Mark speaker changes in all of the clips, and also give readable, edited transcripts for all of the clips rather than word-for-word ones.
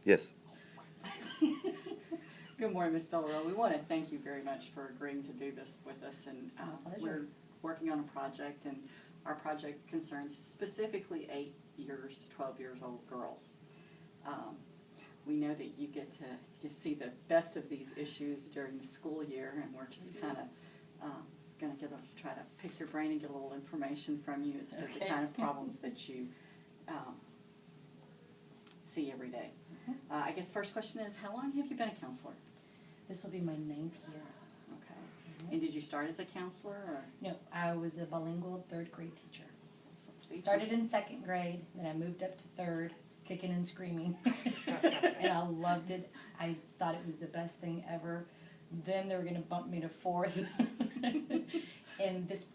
Speaker 1: Yes.
Speaker 2: Good morning, Ms. Villarreal. We want to thank you very much for agreeing to do this with us. And we're working on a project, and our project concerns specifically 8 years to 12 years old girls. We know that you get to see the best of these issues during the school year, and we're just kind of going to try to pick your brain and get a little information from you as to the kind of problems that you see every day. I guess first question is, how long have you been a counselor?
Speaker 3: This will be my 9th year.
Speaker 2: Okay. And did you start as a counselor? Or?
Speaker 3: No, I was a bilingual 3rd grade teacher.
Speaker 2: See,
Speaker 3: started in 2nd grade, then I moved up to 3rd, kicking and screaming. And I loved it. I thought it was the best thing ever. Then they were going to bump me to 4th. And this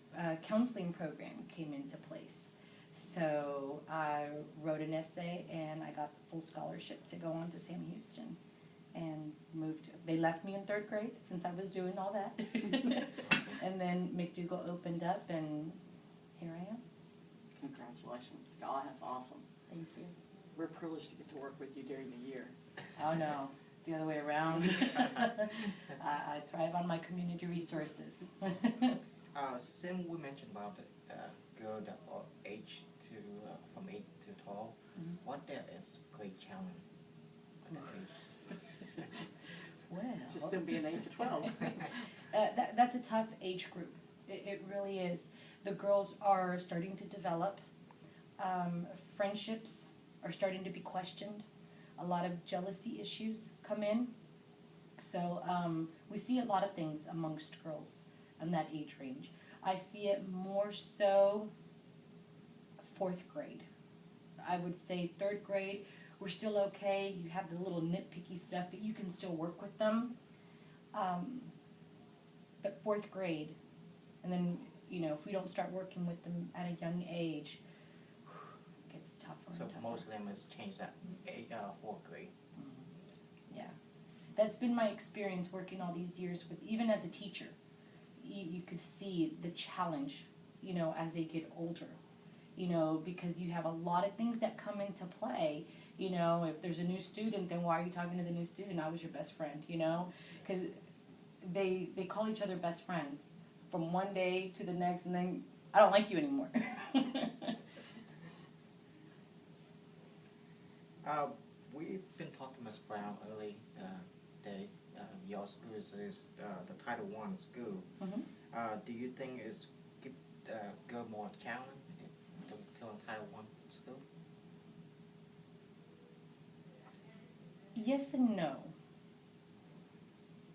Speaker 3: counseling program came into place. So I wrote an essay, and I got full scholarship to go on to Sam Houston, and moved. They left me in 3rd grade since I was doing all that. And then McDougall opened up, and here I am.
Speaker 2: Congratulations. God, that's awesome.
Speaker 3: Thank you.
Speaker 2: We're privileged to get to work with you during the year.
Speaker 3: Oh, no. The other way around. I thrive on my community resources.
Speaker 4: Sim, we mentioned about the girl that are age to from 8 to 12. What there is great challenge at that age?
Speaker 3: Well,
Speaker 2: It's just them being 8 to 12.
Speaker 3: that's a tough age group. It really is. The girls are starting to develop. Friendships are starting to be questioned. A lot of jealousy issues come in. So we see a lot of things amongst girls in that age range. I see it more so 4th grade. I would say 3rd grade, we're still okay. You have the little nitpicky stuff, but you can still work with them. But 4th grade, and then, you know, if we don't start working with them at a young age, it gets tougher
Speaker 4: So
Speaker 3: and tougher.
Speaker 4: most of them has changed that 4th grade.
Speaker 3: Yeah. That's been my experience working all these years with, even as a teacher. You could see the challenge, you know, as they get older, you know, because you have a lot of things that come into play. You know, if there's a new student, then why are you talking to the new student? I was your best friend, you know, because they call each other best friends from one day to the next, and then I don't like you anymore.
Speaker 4: We've been talking to Ms. Brown early day. Your school is the Title I school. Do you think it's give girl more challenge to Title I school?
Speaker 3: Yes and no.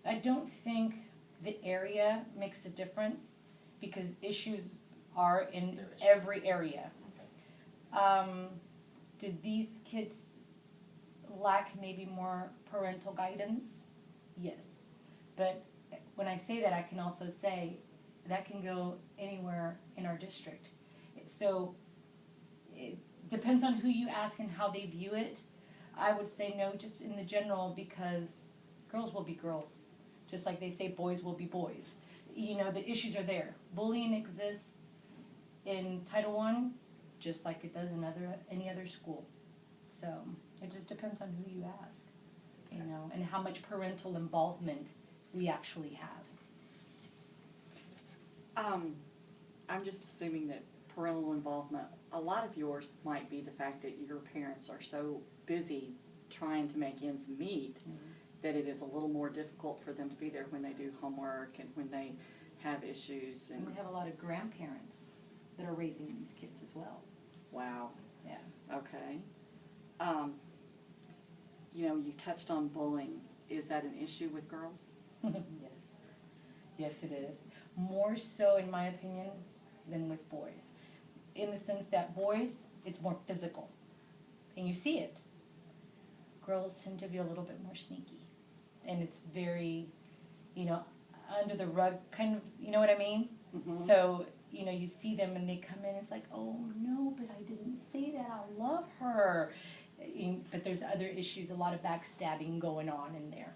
Speaker 3: I don't think the area makes a difference because issues are in every area. Did these kids lack maybe more parental guidance? Yes. But when I say that, I can also say that can go anywhere in our district. So it depends on who you ask and how they view it. I would say no, just in the general, because girls will be girls. Just like they say boys will be boys. You know, the issues are there. Bullying exists in Title I just like it does in any other school. So it just depends on who you ask, you know, and how much parental involvement we actually have.
Speaker 2: I'm just assuming that parental involvement, a lot of yours might be the fact that your parents are so busy trying to make ends meet that it is a little more difficult for them to be there when they do homework and when they have issues.
Speaker 3: And we have a lot of grandparents that are raising these kids as well.
Speaker 2: Wow.
Speaker 3: Yeah.
Speaker 2: Okay. You know, you touched on bullying. Is that an issue with girls?
Speaker 3: Yes. Yes, it is. More so, in my opinion, than with boys. In the sense that boys, it's more physical. And you see it. Girls tend to be a little bit more sneaky. And it's very, you know, under the rug kind of, you know what I mean? So, you know, you see them and they come in, it's like, oh no, but I didn't say that, I love her. But there's other issues, a lot of backstabbing going on in there.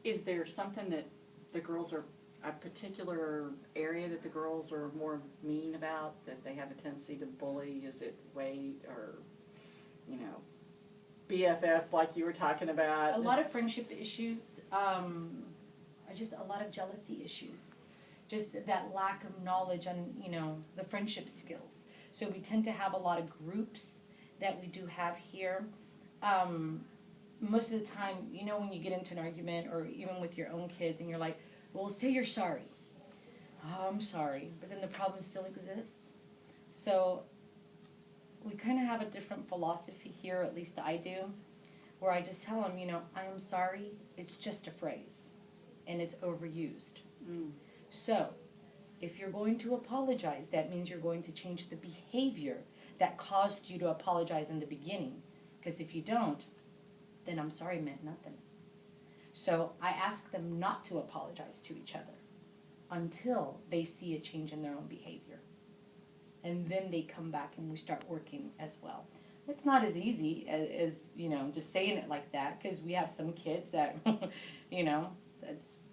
Speaker 2: Is there something that the girls are, a particular area that the girls are more mean about, that they have a tendency to bully? Is it weight or, you know, BFF like you were talking about?
Speaker 3: A lot of friendship issues, just a lot of jealousy issues. Just that lack of knowledge on, the friendship skills. So we tend to have a lot of groups that we do have here. Most of the time, when you get into an argument or even with your own kids and you're like, well, say you're sorry. Oh, I'm sorry. But then the problem still exists. So we kind of have a different philosophy here, at least I do, where I just tell them, I am sorry, it's just a phrase, and it's overused. So if you're going to apologize, that means you're going to change the behavior that caused you to apologize in the beginning. Because if you don't, then I'm sorry meant nothing. So I ask them not to apologize to each other until they see a change in their own behavior. And then they come back and we start working as well. It's not as easy as just saying it like that, because we have some kids that,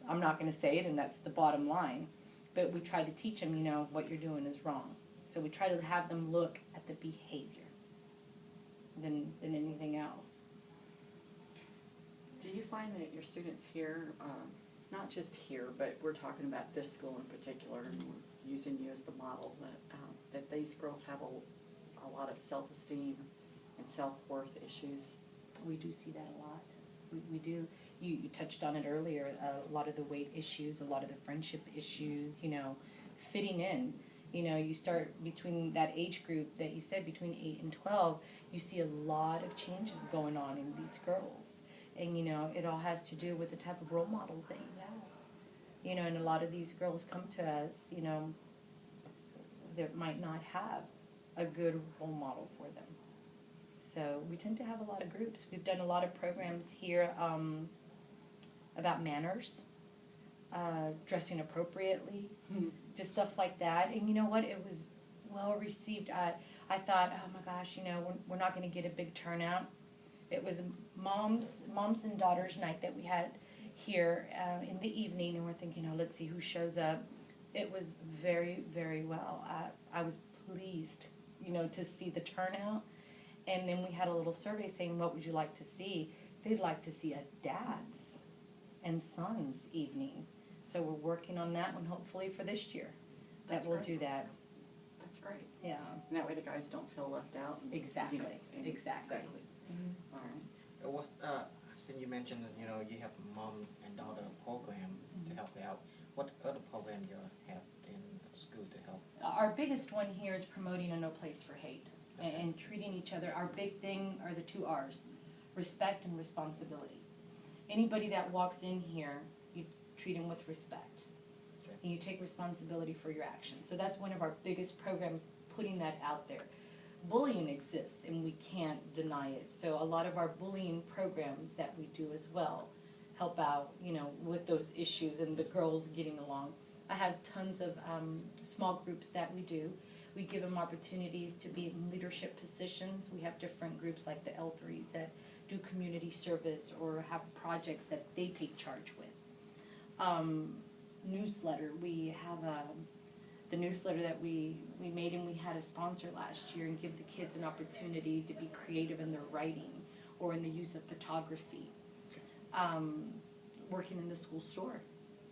Speaker 3: I'm not going to say it, and that's the bottom line. But we try to teach them, what you're doing is wrong. So we try to have them look at the behavior than anything else.
Speaker 2: Do you find that your students here, not just here, but we're talking about this school in particular, and we're using you as the model, that these girls have a lot of self-esteem and self-worth issues?
Speaker 3: We do see that a lot. We do. You touched on it earlier, a lot of the weight issues, a lot of the friendship issues, fitting in. You start between that age group that you said, between 8 and 12, you see a lot of changes going on in these girls. And, it all has to do with the type of role models that you have. And a lot of these girls come to us, that might not have a good role model for them. So we tend to have a lot of groups. We've done a lot of programs here about manners, dressing appropriately, just stuff like that. And you know what? It was well received. I thought, oh my gosh, we're not going to get a big turnout. It was moms and daughters night that we had here in the evening, and we're thinking, let's see who shows up. It was very, very well. I was pleased, to see the turnout. And then we had a little survey saying, what would you like to see? They'd like to see a dad's and son's evening. So we're working on that one, hopefully, for this year.
Speaker 2: That's
Speaker 3: We'll
Speaker 2: great.
Speaker 3: do that.
Speaker 2: That's great.
Speaker 3: Yeah.
Speaker 2: And that way the guys don't feel left out. And,
Speaker 3: Exactly. Exactly.
Speaker 2: Exactly.
Speaker 3: Mm-hmm.
Speaker 2: All right.
Speaker 4: It was, since you mentioned that, you have mom and daughter program to help you out, what other program you have in school to help?
Speaker 3: Our biggest one here is promoting a no place for hate and treating each other. Our big thing are the 2 R's, respect and responsibility. Anybody that walks in here, you treat them with respect.
Speaker 4: Okay.
Speaker 3: And you take responsibility for your actions. So that's one of our biggest programs, putting that out there. Bullying exists and we can't deny it. So a lot of our bullying programs that we do as well help out, with those issues and the girls getting along. I have tons of small groups that we do. We give them opportunities to be in leadership positions. We have different groups like the L3s that do community service or have projects that they take charge with. Newsletter, we have the newsletter that we made, and we had a sponsor last year, and give the kids an opportunity to be creative in their writing or in the use of photography. Working in the school store,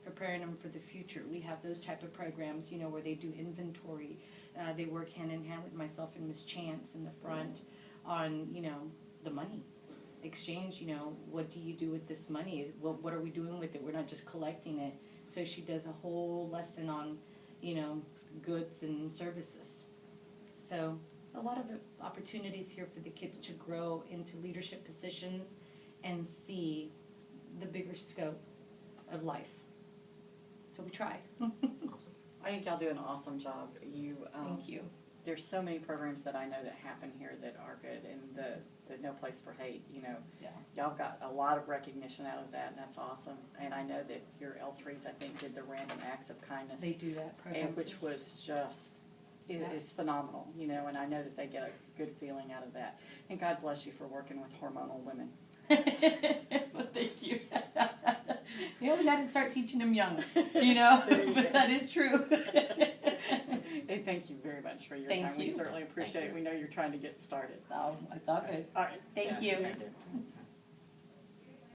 Speaker 3: preparing them for the future. We have those type of programs, where they do inventory. They work hand in hand with myself and Miss Chance in the front on, the money exchange. What do you do with this money? What are we doing with it? We're not just collecting it. So she does a whole lesson on, goods and services. So a lot of opportunities here for the kids to grow into leadership positions and see the bigger scope of life. So we try.
Speaker 4: Awesome.
Speaker 2: I think y'all do an awesome job.
Speaker 3: Thank you.
Speaker 2: There's so many programs that I know that happen here that are good, and the No Place for Hate,
Speaker 3: Yeah.
Speaker 2: y'all got a lot of recognition out of that, and that's awesome. And I know that your L3s, I think, did the Random Acts of Kindness.
Speaker 3: They do that program.
Speaker 2: And which was just, it
Speaker 3: Yeah.
Speaker 2: is phenomenal, and I know that they get a good feeling out of that. And God bless you for working with hormonal women.
Speaker 3: Well, thank you. We got to start teaching them young,
Speaker 2: There you go.
Speaker 3: That is true.
Speaker 2: Hey, thank you very much for your
Speaker 3: Thank
Speaker 2: time. We
Speaker 3: you.
Speaker 2: certainly appreciate it.
Speaker 4: you.
Speaker 2: We know you're trying to get started.
Speaker 3: Oh, it's all good.
Speaker 2: All right.
Speaker 3: Thank
Speaker 4: Yeah,
Speaker 3: you.
Speaker 4: thank you.